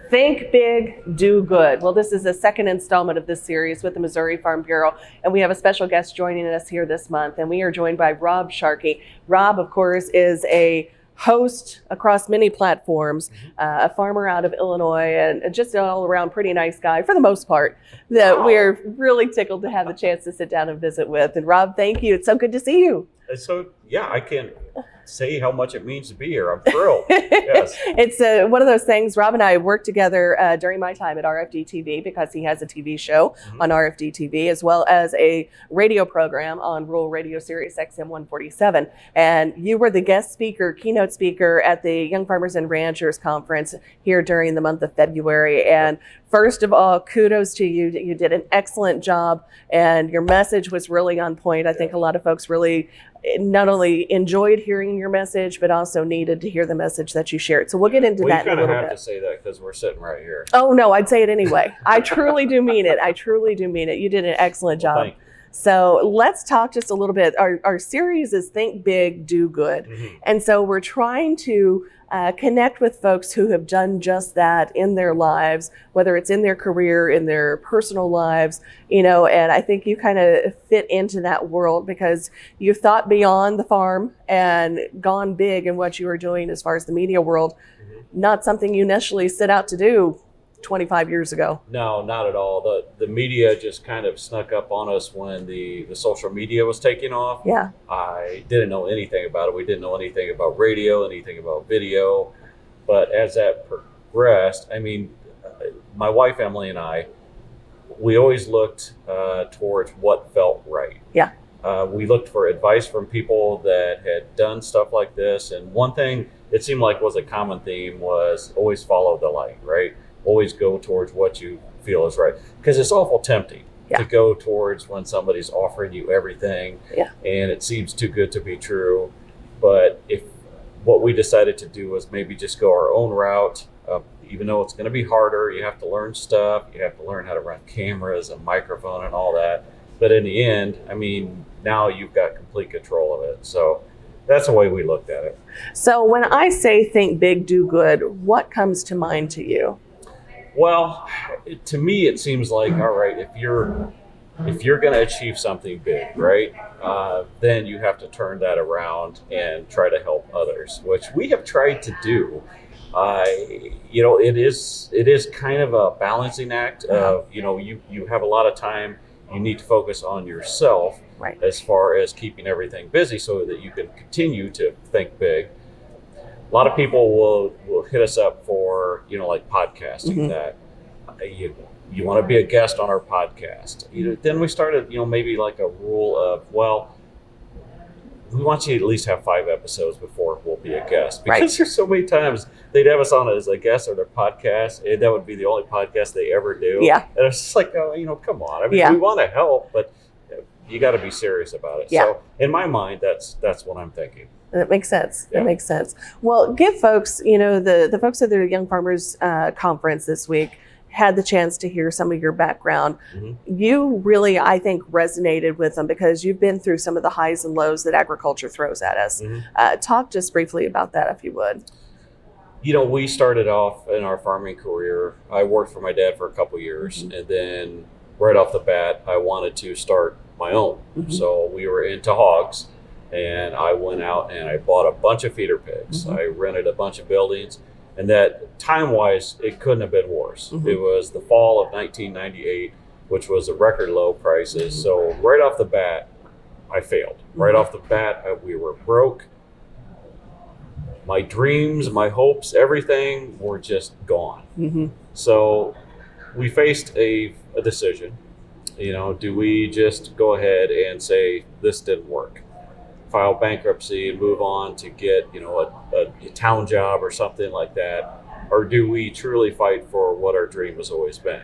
Think Big, Do Good. Well, this is the second installment of this series with the Missouri Farm Bureau, and we have a special guest joining us here this month, and we are joined by Rob Sharkey. Rob, of course, is a host across many platforms, a farmer out of Illinois, and just an all-around pretty nice guy for the most part that we're really tickled to have the chance to sit down and visit with. And Rob, thank you. It's so good to see you. So, yeah, I can't say how much it means to be here. I'm thrilled. Yes. It's one of those things. Rob and I worked together during my time at RFD TV because he has a TV show on RFD TV as well as a radio program on Rural Radio Sirius XM 147. And you were the guest speaker, keynote speaker at the Young Farmers and Ranchers Conference here during the month of February. And first of all, kudos to you. You did an excellent job and your message was really on point. I think a lot of folks really not only enjoyed hearing your message, but also needed to hear the message that you shared. So we'll get into that in a little bit. You kind of have to say that because we're sitting right here. Oh, no, I'd say it anyway. I truly do mean it. I truly do mean it. You did an excellent job. Thank you. So let's talk just a little bit. Our series is Think Big, Do Good. And so we're trying to connect with folks who have done just that in their lives, whether it's in their career, in their personal lives, you know, and I think you kind of fit into that world because you've thought beyond the farm and gone big in what you are doing as far as the media world, not something you initially set out to do 25 years ago. No, not at all. The media just kind of snuck up on us when the social media was taking off. Yeah. I didn't know anything about it. We didn't know anything about radio, anything about video. But as that progressed, I mean, my wife, Emily, and I, we always looked towards what felt right. Yeah. We looked for advice from people that had done stuff like this. And one thing it seemed like was a common theme was always follow the light, right? Always go towards what you feel is right. Because it's awful tempting to go towards when somebody's offering you everything and it seems too good to be true. But if what we decided to do was maybe just go our own route, even though it's going to be harder, you have to learn stuff, you have to learn how to run cameras and microphone and all that. But in the end, I mean, now you've got complete control of it. So that's the way we looked at it. So when I say think big, do good, what comes to mind to you? Well, to me, it seems like, all right, if you're going to achieve something big, right, then you have to turn that around and try to help others, which we have tried to do. You know, it is kind of a balancing act of, you know, you have a lot of time. You need to focus on yourself as far as keeping everything busy so that you can continue to think big. A lot of people will hit us up for, you know, like podcasting that you want to be a guest on our podcast. Then we started, you know, maybe like a rule of, well, we want you to at least have 5 episodes before we'll be a guest. Because there's so many times they'd have us on as a guest on their podcast, and that would be the only podcast they ever do. Yeah. And it's just like, oh, you know, come on. I mean, we want to help, but you got to be serious about it. So in my mind, that's what I'm thinking. That makes sense. That makes sense. Well, give folks, you know, the folks at the Young Farmers Conference this week had the chance to hear some of your background. You really, I think, resonated with them because you've been through some of the highs and lows that agriculture throws at us. Talk just briefly about that, if you would. You know, we started off in our farming career. I worked for my dad for a couple years, and then right off the bat, I wanted to start my own. So we were into hogs. And I went out and I bought a bunch of feeder pigs. I rented a bunch of buildings, and that time-wise, it couldn't have been worse. It was the fall of 1998, which was the record low prices. So right off the bat, I failed. Right off the bat, we were broke. My dreams, my hopes, everything were just gone. So we faced a decision. You know, do we just go ahead and say this didn't work? File bankruptcy and move on to get, you know, a town job or something like that? Or do we truly fight for what our dream has always been?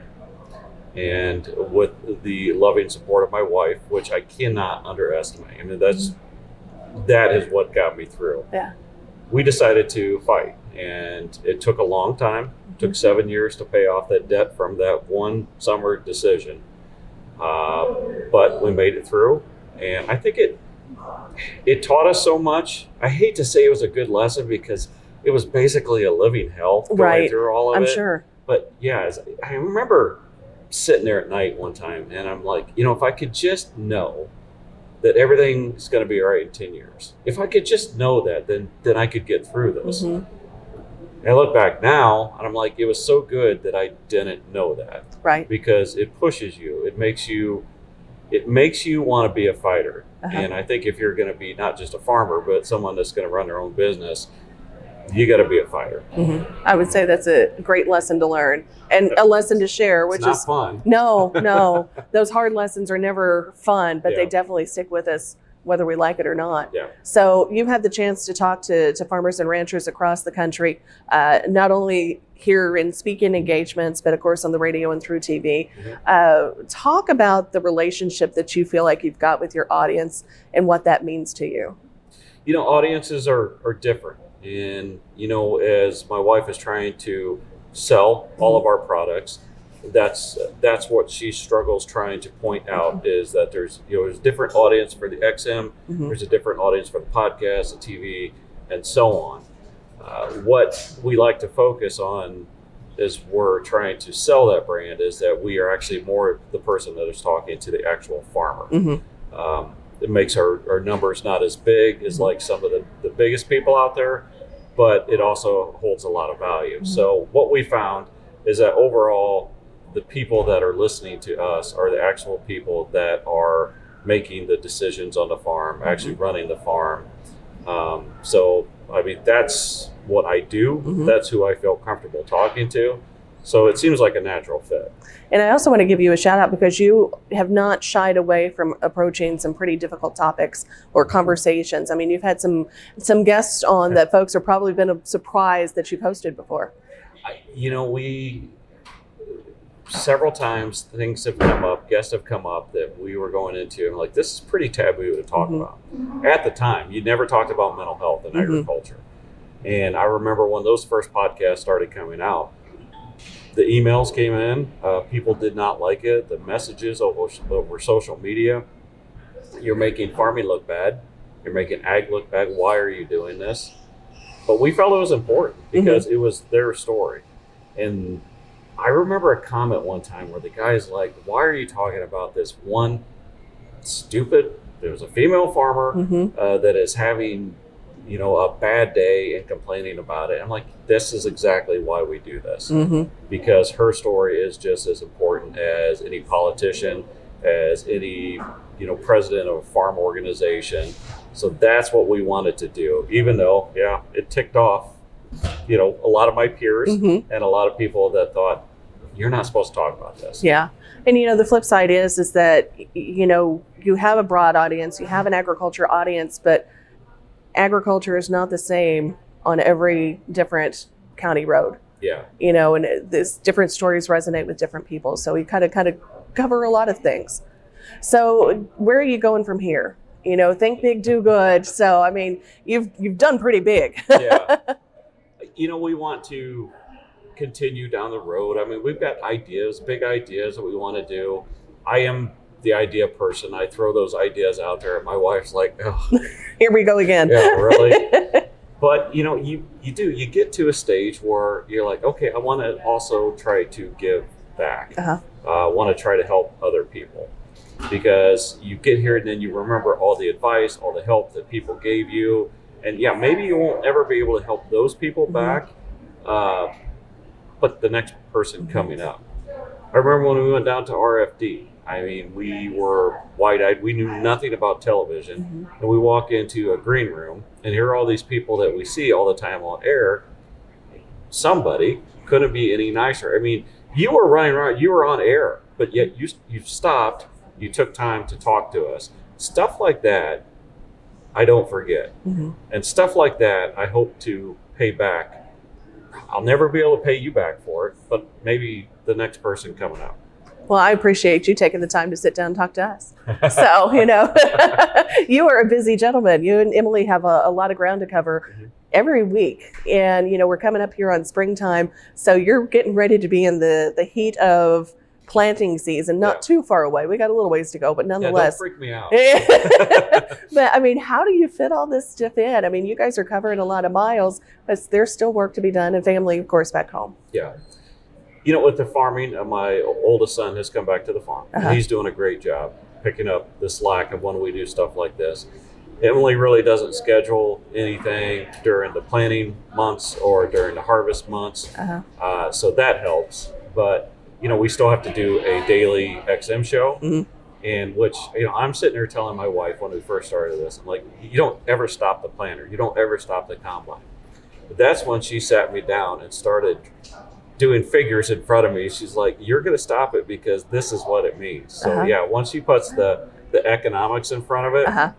And with the loving support of my wife, which I cannot underestimate, I mean, that is what got me through. We decided to fight, and it took a long time. It took 7 years to pay off that debt from that one summer decision. But we made it through, and I think it taught us so much. I hate to say it was a good lesson because it was basically a living hell going through all of it. I'm sure. But yeah, I remember sitting there at night one time, and I'm like, if I could just know that everything's going to be all right in 10 years. If I could just know that, then I could get through this. And I look back now, and I'm like, it was so good that I didn't know that. Right. Because it pushes you. It makes you want to be a fighter. And I think if you're going to be not just a farmer, but someone that's going to run their own business, you got to be a fighter. I would say that's a great lesson to learn and a lesson to share, which it's not fun. No. Those hard lessons are never fun, but Yeah. they definitely stick with us whether we like it or not. Yeah. So you've had the chance to talk to farmers and ranchers across the country, not only here in speaking engagements, but of course on the radio and through TV. Talk about the relationship that you feel like you've got with your audience and what that means to you. Audiences are different. And, as my wife is trying to sell all of our products, that's what she struggles trying to point out is that there's a different audience for the XM, there's a different audience for the podcast, the TV, and so on. What we like to focus on as we're trying to sell that brand is that we are actually more the person that is talking to the actual farmer. It makes our numbers not as big as like some of the biggest people out there, but it also holds a lot of value. So what we found is that overall, the people that are listening to us are the actual people that are making the decisions on the farm, actually running the farm. So, I mean, that's what I do. That's who I feel comfortable talking to. So it seems like a natural fit. And I also want to give you a shout out because you have not shied away from approaching some pretty difficult topics or conversations. I mean, you've had some guests on that folks have probably been surprised that you've hosted before. We several times things have come up, guests have come up that we were going into and like, this is pretty taboo to talk about. At the time, you never talked about mental health in agriculture. And I remember when those first podcasts started coming out, the emails came in, people did not like it, the messages over social media, you're making farming look bad, you're making ag look bad, why are you doing this? But we felt it was important because it was their story. And I remember a comment one time where the guy's like, why are you talking about this one stupid, there's a female farmer that is having, a bad day and complaining about it. I'm like, this is exactly why we do this. Because her story is just as important as any politician, as any, president of a farm organization. So that's what we wanted to do, even though, it ticked off, a lot of my peers and a lot of people that thought, you're not supposed to talk about this. Yeah. And, the flip side is that, you have a broad audience, you have an agriculture audience, but agriculture is not the same on every different county road. Yeah. And this different stories resonate with different people. So we kind of cover a lot of things. So where are you going from here? Think big, do good. So, I mean, you've done pretty big. Yeah. We want to continue down the road. I mean, we've got ideas, big ideas that we want to do. I am the idea person. I throw those ideas out there and my wife's like, oh, here we go again. Yeah, really? But you get to a stage where you're like, okay, I want to also try to give back. I want to try to help other people, because you get here and then you remember all the advice, all the help that people gave you, and maybe you won't ever be able to help those people back, but the next person coming up. I remember when we went down to RFD. I mean, we were wide-eyed. We knew nothing about television. And we walk into a green room, and here are all these people that we see all the time on air. Somebody couldn't be any nicer. I mean, you were running around, you were on air, but yet you stopped, you took time to talk to us. Stuff like that, I don't forget. And stuff like that, I hope to pay back. I'll never be able to pay you back for it, but maybe the next person coming up. Well, I appreciate you taking the time to sit down and talk to us. So, you are a busy gentleman. You and Emily have a lot of ground to cover every week. And, we're coming up here on springtime. So you're getting ready to be in the heat of planting season, not too far away. We got a little ways to go, but nonetheless. Don't freak me out. But, I mean, how do you fit all this stuff in? I mean, you guys are covering a lot of miles, but there's still work to be done and family, of course, back home. Yeah. With the farming, my oldest son has come back to the farm. Uh-huh. And he's doing a great job picking up the slack of when we do stuff like this. Emily really doesn't schedule anything during the planting months or during the harvest months. Uh-huh. So that helps. But, we still have to do a daily XM show. Mm-hmm. And which, I'm sitting there telling my wife when we first started this, I'm like, you don't ever stop the planter. You don't ever stop the combine. But that's when she sat me down and started doing figures in front of me. She's like, you're going to stop it because this is what it means. So Uh-huh. yeah, once she puts the economics in front of it, Uh-huh.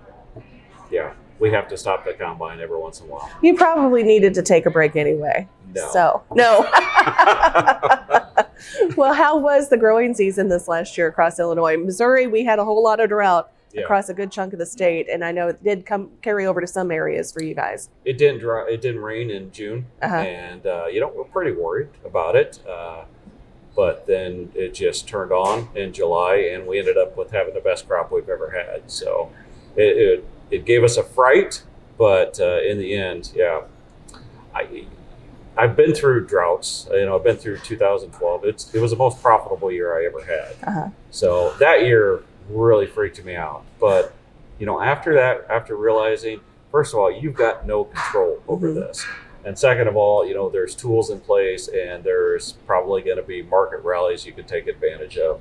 yeah, we have to stop the combine every once in a while. You probably needed to take a break anyway. No. So, no. Well, how was the growing season this last year across Illinois? Missouri, we had a whole lot of drought across a good chunk of the state, and I know it did carry over to some areas for you guys. It didn't rain in June, Uh-huh. and we're pretty worried about it. But then it just turned on in July, and we ended up with having the best crop we've ever had. So it gave us a fright, but in the end, yeah, I've been through droughts. I've been through 2012. It was the most profitable year I ever had. Uh-huh. So that year really freaked me out. But after that, after realizing, first of all, you've got no control over Mm-hmm. this. And second of all, there's tools in place, and there's probably going to be market rallies you can take advantage of.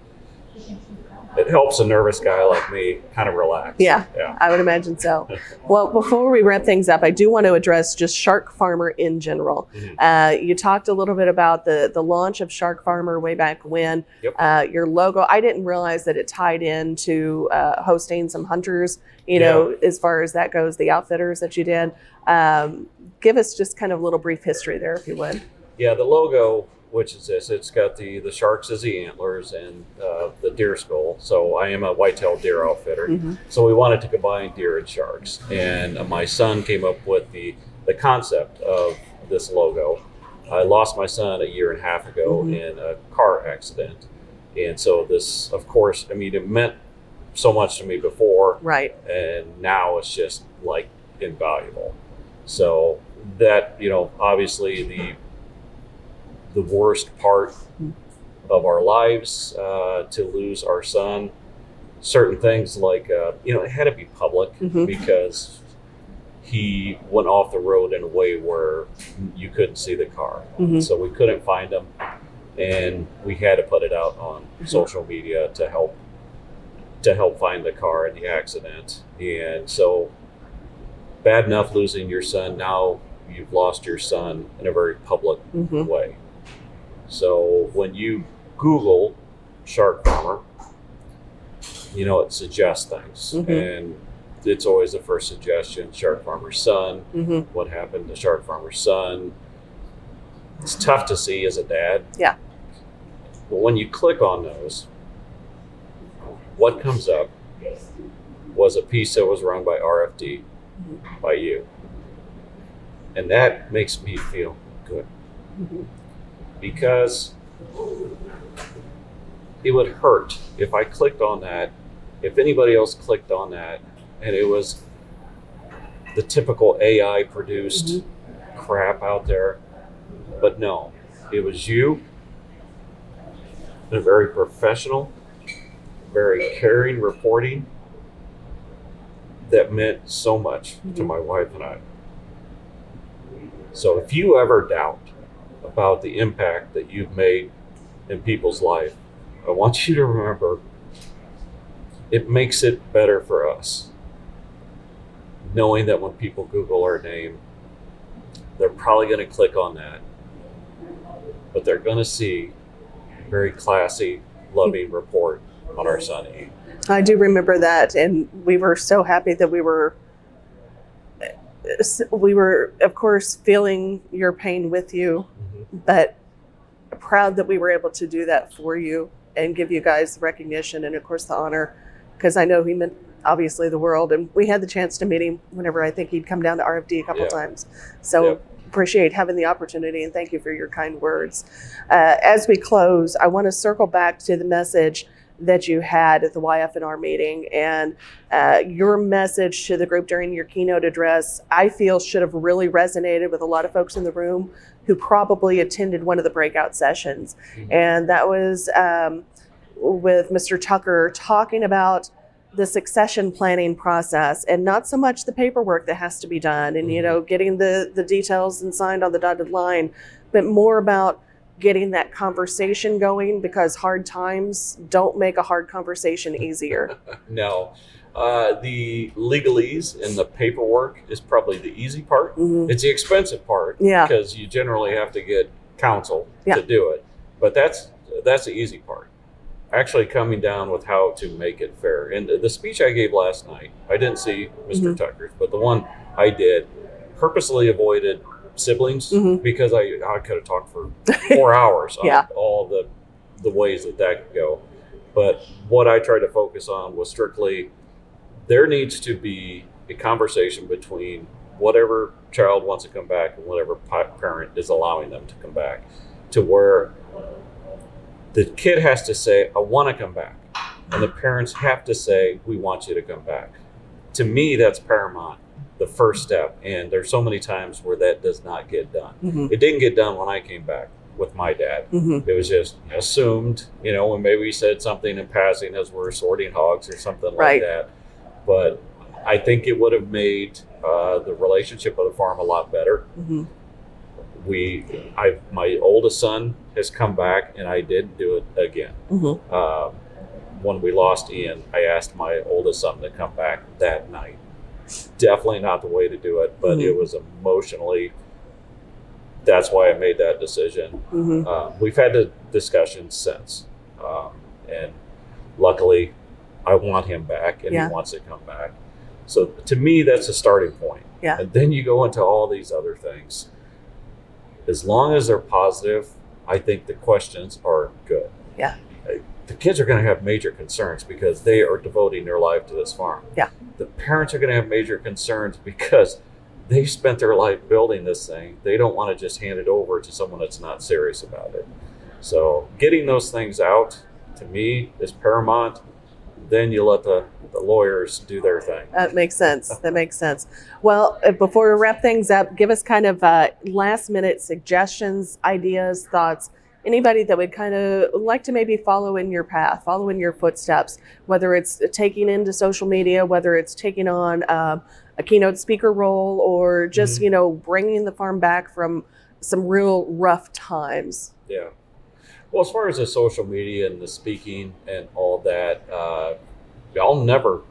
It helps a nervous guy like me kind of relax. Yeah, I would imagine so. Well, before we wrap things up, I do want to address just Shark Farmer in general. Mm-hmm. You talked a little bit about the launch of Shark Farmer way back when. Yep. Your logo, I didn't realize that it tied into hosting some hunters, as far as that goes, the outfitters that you did. Give us just kind of a little brief history there, if you would. Yeah, the logo, which is this, it's got the sharks as the antlers and the deer skull. So I am a white-tailed deer outfitter. Mm-hmm. So we wanted to combine deer and sharks. And my son came up with the concept of this logo. I lost my son a year and a half ago Mm-hmm. in a car accident. And so this, of course, it meant so much to me before. Right. And now it's just like invaluable. So that, obviously the worst part of our lives, to lose our son. Certain things like, it had to be public Mm-hmm. because he went off the road in a way where you couldn't see the car. Mm-hmm. So we couldn't find him, and we had to put it out on Mm-hmm. social media to help find the car in the accident. And so bad enough losing your son, now you've lost your son in a very public Mm-hmm. way. So when you Google Shark Farmer, it suggests things. Mm-hmm. And it's always the first suggestion, Shark Farmer's son. Mm-hmm. What happened to Shark Farmer's son? It's tough to see as a dad. Yeah. But when you click on those, what comes up was a piece that was run by RFD, by you. And that makes me feel good. Mm-hmm. Because it would hurt if I clicked on that, if anybody else clicked on that, and it was the typical AI produced crap out there. But no, it was you, and a very professional, very caring reporting that meant so much to my wife and I. So if you ever doubt about the impact that you've made in people's life, I want you to remember it makes it better for us. Knowing that when people Google our name, they're probably going to click on that, but they're going to see a very classy, loving report on our son E. I do remember that, and we were so happy that we were, of course, feeling your pain with you, but proud that we were able to do that for you and give you guys the recognition and, of course, the honor, because I know he meant, obviously, the world, and we had the chance to meet him whenever I think he'd come down to RFD a couple times. So appreciate having the opportunity, and thank you for your kind words. As we close, I want to circle back to the message that you had at the YFNR meeting, and your message to the group during your keynote address, I feel should have really resonated with a lot of folks in the room who probably attended one of the breakout sessions. Mm-hmm. And that was with Mr. Tucker talking about the succession planning process, and not so much the paperwork that has to be done and, getting the details and signed on the dotted line, but more about getting that conversation going, because hard times don't make a hard conversation easier. No. The legalese and the paperwork is probably the easy part. Mm-hmm. It's the expensive part, because you generally have to get counsel to do it. But that's the easy part. Actually coming down with how to make it fair. And the speech I gave last night, I didn't see Mr. Tucker's, but the one I did purposely avoided siblings, because I could have talked for 4 hours on all the ways that could go. But what I tried to focus on was strictly, there needs to be a conversation between whatever child wants to come back and whatever parent is allowing them to come back, to where the kid has to say, I want to come back. And the parents have to say, we want you to come back. To me, that's paramount, the first step. And there's so many times where that does not get done. Mm-hmm. It didn't get done when I came back with my dad. Mm-hmm. It was just assumed, when maybe we said something in passing as we're sorting hogs or something like that. But I think it would have made the relationship of the farm a lot better. Mm-hmm. My oldest son has come back, and I did do it again. Mm-hmm. When we lost Ian, I asked my oldest son to come back that night. Definitely not the way to do it, but it was emotionally, that's why I made that decision. Mm-hmm. We've had the discussion since, and luckily I want him back, and he wants to come back. So to me, that's a starting point. Yeah. And then you go into all these other things. As long as they're positive, I think the questions are good. Yeah. The kids are going to have major concerns because they are devoting their life to this farm. Yeah. The parents are going to have major concerns because they spent their life building this thing. They don't want to just hand it over to someone that's not serious about it. So getting those things out, to me, is paramount. Then you let the lawyers do their thing. That makes sense. That makes sense. Well, before we wrap things up, give us kind of last minute suggestions, ideas, thoughts. Anybody that would kind of like to maybe follow in your path, follow in your footsteps, whether it's taking into social media, whether it's taking on a keynote speaker role, or just, bringing the farm back from some real rough times. Yeah. Well, as far as the social media and the speaking and all that, I'll never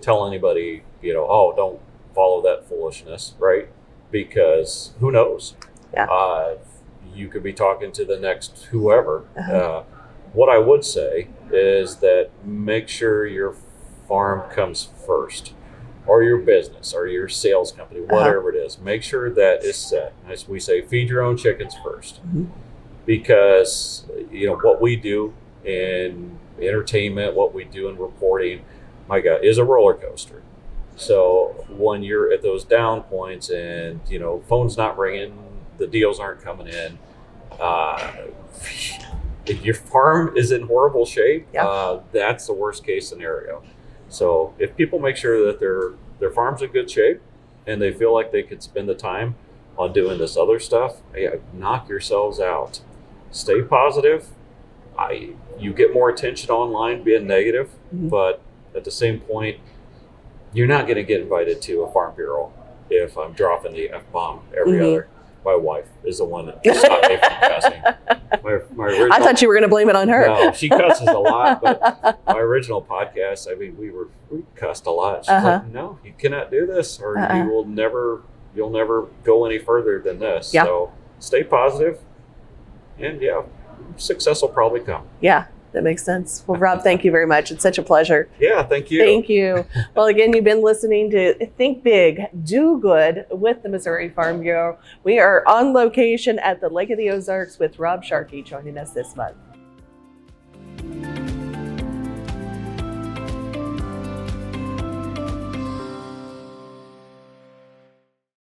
tell anybody, don't follow that foolishness, right? Because who knows? Yeah. You could be talking to the next whoever. Uh-huh. What I would say is that make sure your farm comes first, or your business, or your sales company, whatever it is. Make sure that is set. As we say, feed your own chickens first. Mm-hmm. Because what we do in entertainment, what we do in reporting, my God, is a roller coaster. So when you're at those down points and phone's not ringing, the deals aren't coming in, if your farm is in horrible shape, that's the worst case scenario. So if people make sure that their farm's in good shape and they feel like they could spend the time on doing this other stuff, knock yourselves out. Stay positive. You get more attention online being negative, but at the same point, you're not going to get invited to a farm bureau if I'm dropping the F-bomb every other. My wife is the one that stopped me from cussing. My original, I thought you were going to blame it on her. No, she cusses a lot, but my original podcast, we cussed a lot. She's like, no, you cannot do this, or you'll never go any further than this. Yeah. So stay positive. And success will probably come. Yeah, that makes sense. Well, Rob, thank you very much. It's such a pleasure. Yeah, thank you. Thank you. Well, again, you've been listening to Think Big, Do Good with the Missouri Farm Bureau. We are on location at the Lake of the Ozarks with Rob Sharkey joining us this month.